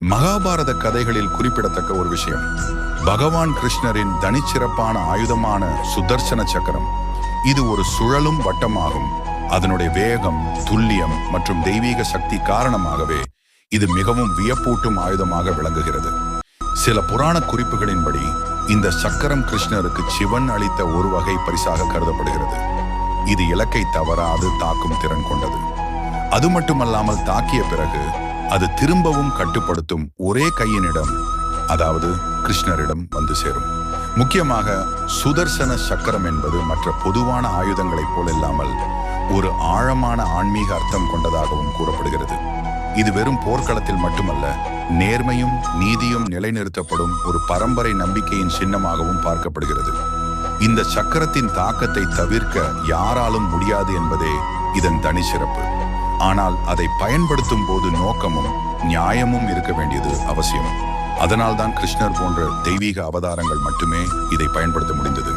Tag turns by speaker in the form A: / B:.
A: மகாபாரத கதைகளில் குறிப்பிடத்தக்க ஒரு விஷயம், பகவான் கிருஷ்ணரின் தனிச்சிறப்பான ஆயுதமான சுதர்சன சக்கரம். இது ஒரு சுழலும் வட்டமாகும். அதனுடைய வேகம், துல்லியம் மற்றும் தெய்வீக சக்தி காரணமாகவே இது மிகவும் வியப்பூட்டும் ஆயுதமாக விளங்குகிறது. சில புராண குறிப்புகளின்படி இந்த சக்கரம் கிருஷ்ணருக்கு சிவன் அளித்த ஒரு வகை பரிசாக கருதப்படுகிறது. இது இலக்கை தவறாது தாக்கும் திறன் கொண்டது. அது மட்டுமல்லாமல் தாக்கிய பிறகு அது திரும்பவும் கட்டுப்படுத்தும் ஒரே கையினிடம், அதாவது கிருஷ்ணரிடம் வந்து சேரும். முக்கியமாக சுதர்சன சக்கரம் என்பது மற்ற பொதுவான ஆயுதங்களைப் போலில்லாமல் ஒரு ஆழமான ஆன்மீக அர்த்தம் கொண்டதாகவும் கூறப்படுகிறது. இது வெறும் போர்க்களத்தில் மட்டுமல்ல, நேர்மையும் நீதியும் நிலைநிறுத்தப்படும் ஒரு பரம்பரை நம்பிக்கையின் சின்னமாகவும் பார்க்கப்படுகிறது. இந்த சக்கரத்தின் தாக்கத்தை தவிர்க்க யாராலும் முடியாது என்பதே இதன் தனி சிறப்பு. ஆனால் அதை பயன்படுத்தும் போது நோக்கமும் நியாயமும் இருக்க வேண்டியது அவசியம். அதனால்தான் கிருஷ்ணர் போன்ற தெய்வீக அவதாரங்கள் மட்டுமே இதை பயன்படுத்த முடிந்தது.